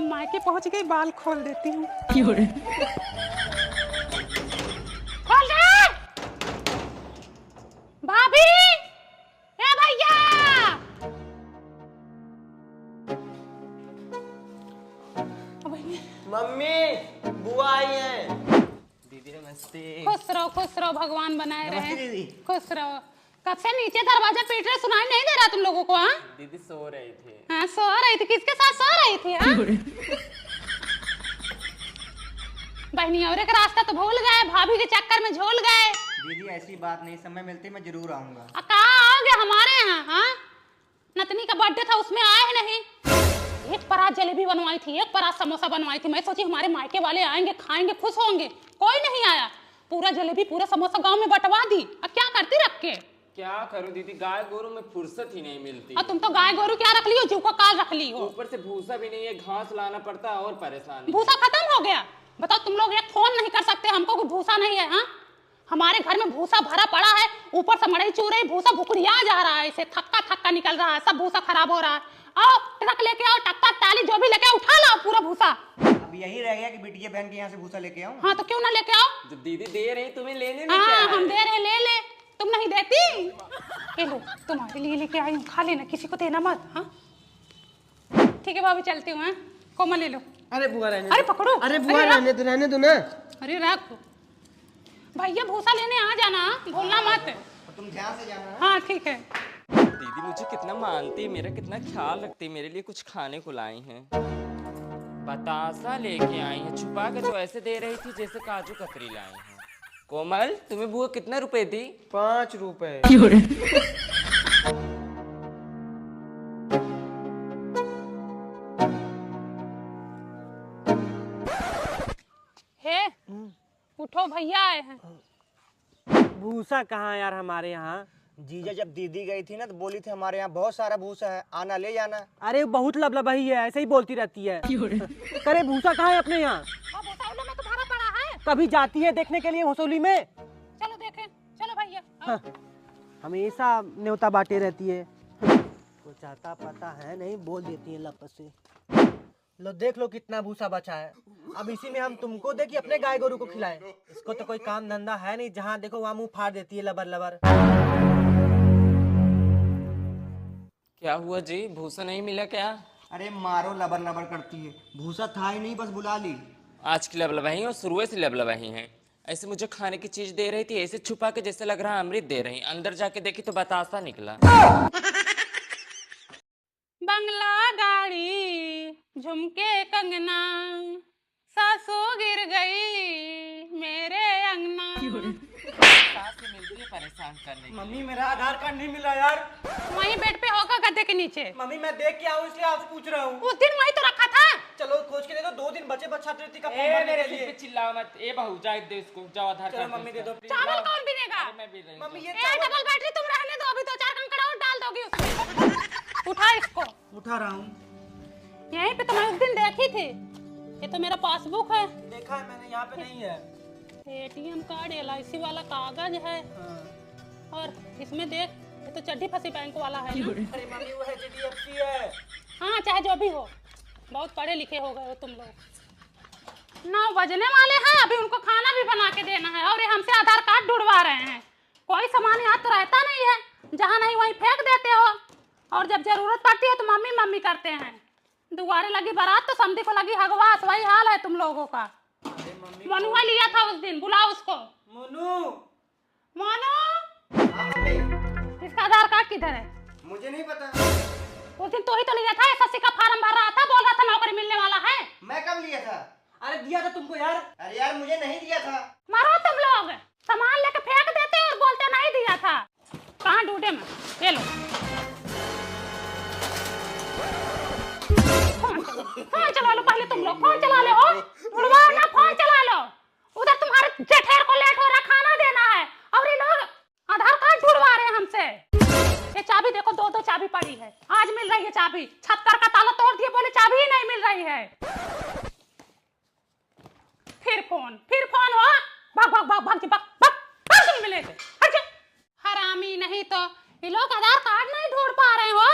अब मायके पहुंच गई, बाल खोल देती हूँ। खोल दे भाभी, ए भैया। मम्मी बुआ आई है। दीदी नमस्ते। खुश रहो, भगवान बनाए रहे। दीदी खुश रहो। कब से नीचे दरवाजा पीट रहे, सुनाई नहीं दे रहा तुम लोगों को? हाँ दीदी सो रही थी। हाँ सो रही थी, किसके साथ सो रही थी? हाँ बहनी और एक रास्ता तो भूल गए, भाभी के चक्कर में झूल गए। दीदी ऐसी बात नहीं, समय मिलते मैं जरूर आऊंगा। कहाँ आओगे हमारे यहाँ? हाँ नतनी का बर्थडे था, उसमें आए ही नहीं। एक परात जलेबी बनवाई थी, एक परात समोसा बनवाई थी। मैं सोची हमारे मायके वाले आएंगे, खाएंगे, खुश होंगे। कोई नहीं आया। पूरा जलेबी पूरा समोसा गांव में बंटवा दी। अब क्या करती रख के? क्या करूं दीदी, गाय गोरू में फुर्सत ही नहीं मिलती। तुम तो गाय गोरू क्या रख ली हो, जू को काल रख ली हो। ऊपर से भूसा भी नहीं है, घास लाना पड़ता है और परेशानी। भूसा खत्म हो गया? बताओ, तुम लोग एक फोन नहीं कर सकते हमको कि भूसा नहीं है? हाँ हमारे घर में भूसा भरा पड़ा है, ऊपर से मड़ई चूरई भूसा भुकड़िया जा रहा है, इसे थक्का थक्का निकल रहा है, सब भूसा खराब हो रहा है। आओ ट्रक लेके आओ, टक्का टाली जो भी लेके उठा लाओ पूरा भूसा। अब यही रह गया कि बिटिया बहन के यहाँ से भूसा लेके आऊं। हाँ तो क्यों ना लेके आओ? जब दीदी दे रही तुम्हें लेने में हाँ क्या हम है? दे रहे, ले ले। तुम नहीं देती? ये लो तुम्हारे लिए लेके आई हूँ, खा लेना, किसी को देना मत। हाँ ठीक है भाभी, चलती हूँ। कोमल ले लो। अरे बुआ रहने अरे पकड़ो। अरे बुआ रहने दो ना। अरे रख भैया, भूसा लेने आ जाना, भूलना मत। तुम ध्यान से जाना। हाँ ठीक है। दीदी मुझे कितना मानती है, मेरा कितना ख्याल रखती है, मेरे लिए कुछ खाने को लाई हैं। बतासा लेके आई है, छुपा के तो ऐसे दे रही थी जैसे काजू कतरी लाई है। कोमल तुम्हें बुआ कितने रुपए दी? 5 रुपए। हे उठो, भैया आए हैं। भूसा कहाँ यार हमारे यहाँ? जीजा जब दीदी गई थी ना तो बोली थी हमारे यहाँ बहुत सारा भूसा है, आना ले जाना। अरे बहुत लबलबाही है, ऐसे ही बोलती रहती है। करे भूसा कहाँ है अपने यहाँ? और भूसा में तो भरा पड़ा है। कभी जाती है देखने के लिए होसोली में? चलो देखें, चलो भैया। हाँ, हमेशा न्योता बांटे रहती है। कुछ आता पता है नहीं, बोल देती है लप से। लो देख लो कितना भूसा बचा है। अब इसी में हम तुमको दे कि अपने गाय गोरू को खिलाएं? इसको तो कोई काम धंधा है नहीं, जहाँ देखो वहाँ मुंह फाड़ देती है लबर लबर। क्या हुआ जी, भूसा नहीं मिला क्या? अरे मारो, लबर लबर करती है। भूसा था ही नहीं, बस बुला ली। आज की लबलबाही और शुरू से लबलबाही है। ऐसे मुझे खाने की चीज दे रही थी, ऐसे छुपा के जैसे लग रहा अमृत दे रही। अंदर जाके देखी तो बतासा निकला। बंगला गाड़ी झुमके कंगना, सासू गिर गई मेरे अंगना। परेशान करने। मम्मी मेरा आधार कार्ड नहीं मिला यार। वहीं बेड पे होगा गद्दे के नीचे। मम्मी मैं देख के आऊँ इसलिए आपसे पूछ रहा हूँ। उस दिन वहीं तो रखा था। चलो खोज के दे दो, 2 दिन बचे बस छात्रवृत्ति का फॉर्म ए भरने मेरे के सिर लिए। पे चिल्लाओ मत। ए बहू जाए दे इसको, जाओ आधार चलो कार्ड मम्मी दे दो प्लीज। चावल कौन पीनेगा? मैं भी रही मम्मी ये ए डबल बैटरी तुम रहने दो, अभी 2-4 कंकड़ और डाल दोगी उसमें। उठा इसको। उठा रहा हूँ। यहीं पे तो मैं उस दिन देखी थी। ये तो मेरा पासबुक है, देखा है मैंने, यहाँ पे नहीं है। एटीएम कार्ड, LIC वाला कागज है, हाँ। और इसमें देख, ये तो चड्डी फंसी बैंक वाला है ना? अरे मम्मी वो HDFC है। हाँ चाहे जो भी हो, बहुत पढ़े लिखे हो गए हो तुम लोग। 9 बजने वाले हैं, अभी उनको खाना भी बना के देना है, और ये हमसे आधार कार्ड ढूंढवा रहे हैं। कोई सामान यहाँ तो रहता नहीं है, जहाँ नहीं वहीं फेंक देते हो, और जब जरूरत पड़ती है तो मम्मी मम्मी करते हैं। दुआरे लगी बारात तो समधी को लगी हगवास, वही हाल है तुम लोगों का। मनुआ लिया था उस दिन, बुलाओ उसको। मोनू। मोनू, हाँ मम्मी। इसका आधार कार्ड किधर है? मुझे नहीं पता। उस दिन तो ही तो लिया था, SSC का फार्म भर रहा था, बोल रहा था नौकरी मिलने वाला है। मैं कब लिया था? अरे दिया था तुमको यार। अरे यार मुझे नहीं दिया था। मारो तुम लोग, सामान लेके फेंक देते और बोलते नहीं दिया था। कहाँ ढूंढे मैं? ये लो फोन चला लो पहले, तुम लोग फोन चला लो। उड़वा ना, फोन चला लो। उधर तुम्हारे जेठेर को लेट हो रहा, खाना देना है, और ये लोग आधार कार्ड ढूंढवा रहे हैं हमसे। ये चाबी देखो, 2-2 चाबी पड़ी है, आज मिल रही है चाबी। छत का ताला तोड़ दिए, बोले चाबी ही नहीं मिल रही है। फिर फोन हो, भाग भाग भाग भाग भाग भाग भाग, नहीं मिलेगा। हरामी, नहीं तो ये लोग आधार कार्ड नहीं ढूंढ पा रहे हो,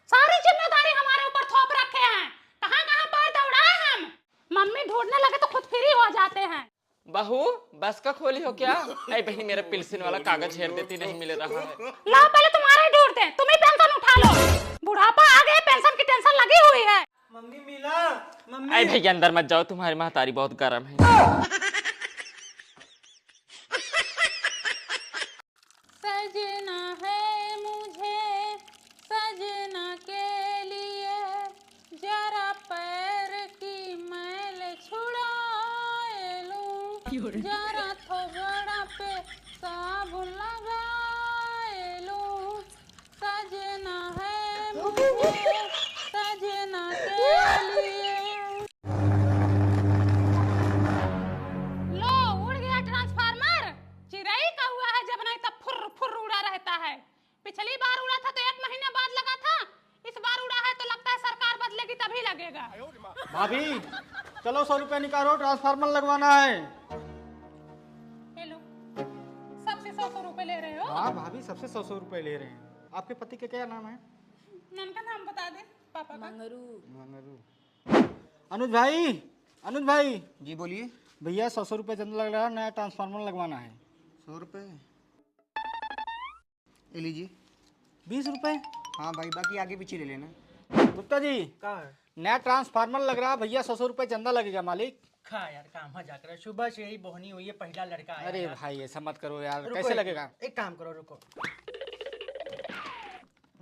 सारी जिम्मेदारी हमारे ऊपर थोप रखे हैं। कहाँ कहाँ पर दौड़ाए हैं बहू बस का खोली हो क्या? अरे बहन मेरा पेंशन वाला कागज हेर देती, नहीं मिल रहा है। लाओ पहले तुम्हारा ही ढूंढते हैं, तुम ही पेंशन उठा लो। बुढ़ापा आ गया, पेंशन की टेंशन लगी हुई है। मम्मी मिला, मम्मी। अरे भैया अंदर मत जाओ, तुम्हारी महतारी बहुत गर्म है। सजना है मुझे सजना के लिए, जरा पैर की मैल छुड़ाए लूं, जरा थोड़ा पे साबुन लगाए लूं। सजना है मुझे सजना के लिए। लो उड़ गया ट्रांसफार्मर, चिरई का हुआ है, जब नहीं तब फुर फुर उड़ा रहता है। पिछली बार उड़ा था तो 1 महीने बाद लगा था, इस बार उड़ा है तो लगता है सरकार बदलेगी तभी लगेगा। भाभी चलो 100 रुपए निकालो, ट्रांसफार्मर लगवाना है। हेलो, सबसे 100 रुपए ले रहे हो? हाँ भाभी सबसे 100 रुपए ले रहे हैं। आपके पति का क्या नाम है? नाम का नाम बता दे पापा का। मंगरू। अनुज भाई, अनुज भाई जी बोलिए। भैया 100 रुपए चंदा लग रहा है, नया ट्रांसफार्मर लगवाना है। 100 रुपये ये लीजिए। 20 रुपए? हाँ भाई, बाकी आगे पीछे ले लेना। गुप्ता जी कहाँ है? नया ट्रांसफार्मर लग रहा है भैया, 100 रुपए चंदा लगेगा मालिक। खा यार, काम मजाक कर, सुबह से ही बोहनी हुई है, पहला लड़का आया अरे यार। भाई ऐसा मत करो यार, रुको कैसे एक- लगेगा? एक काम करो, रुको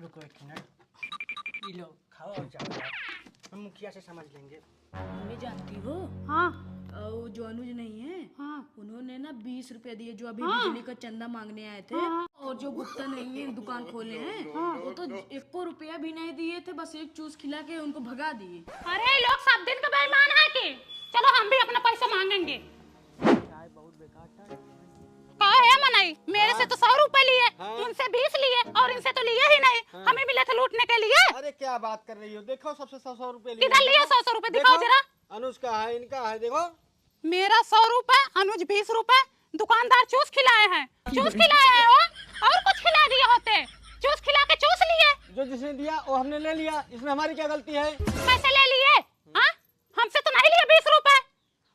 रुको 1 मिनट, ये लो खाओ और जाओ यार, हम मुखिया से समझ लेंगे। मम्मी जानती हो, हाँ वो जो अनुज नहीं है, हाँ उन्होंने ना 20 रुपए दिए जो अभी बिजली का चंदा मांगने आए थे। और जो गुप्ता नहीं है दुकान खोले हैं, वो तो 1 रुपया भी नहीं दिए थे, बस एक चूस खिला के उनको भगा दिए। अरे ये लोग सब दिन का बेईमान है कि चलो हम भी अपना पैसा मांगेंगे। कहा है मनाई, मेरे से तो 100 रुपए लिए, उनसे 20 लिए और इनसे तो लिए ही नहीं। हमें मिले थे लूटने के लिए। अरे क्या बात कर रही हो, देखो सबसे 100 रुपए किधर लिए 100 रुपए, दिखाओ जरा। अनुज का है, इनका है, देखो। मेरा 100 रुपए, अनुज 20 रुपए, दुकानदार चूस खिलाए हैं, चूस खिलाए हैं वो, और कुछ खिला दिए होते, चूस खिला के चूस लिए। जो जिसने दिया वो हमने ले लिया, इसमें हमारी क्या गलती है? कैसे ले लिए? हाँ, हमसे तो नहीं लिए 20 रुपए,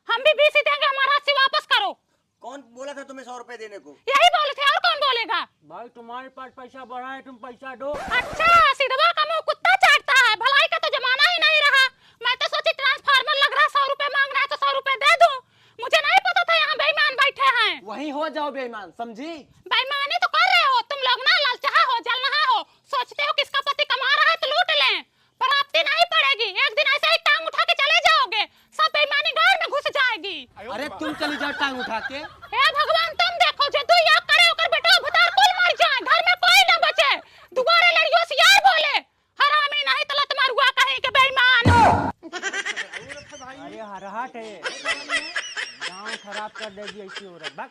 हम भी 20 ही देंगे, हमारा 80 वापस करो। कौन बोला था तुम्हें 100 रुपए देने को? यही बोले थे, और कौन बोलेगा? भाई तुम्हारे पास पैसा बढ़ा है, तुम पैसा दो। अच्छा, सिधवा का मुंह कुत्ता चाटता है, भलाई का तो जमाना ही नहीं रहा। मैं तो सोची ट्रांसफार्मर लग रहा है, 100 रुपए मांग रहा है तो 100 रुपए दे दूं। मुझे नहीं पता था यहाँ बेईमान बैठे हैं। वहीं हो जाओ बेईमान, समझी? बेईमानी तो कर रहे हो तुम लोग ना, लालचहा हो, जलनहा हो, सोचते हो किसका पति कमा रहा है तो लूट लें। प्राप्ति नहीं पड़ेगी, एक दिन ऐसे ही टांग उठा के चले जाओगे, सब बेईमानी घर में घुस जाएगी। अरे तुम चली जाओ टांग उठा के। हे भगवान, तुम देखो जो तू याद करे होकर बेटा भतार कोई मर जाए, घर में कोई न बचे, दुबारा लड़ियों से यार बोले, हरामी नहीं तो लत मारुआ कहीं के बेईमान। अरे हरहट है, गाँव खराब कर देगी ऐसी औरत। बस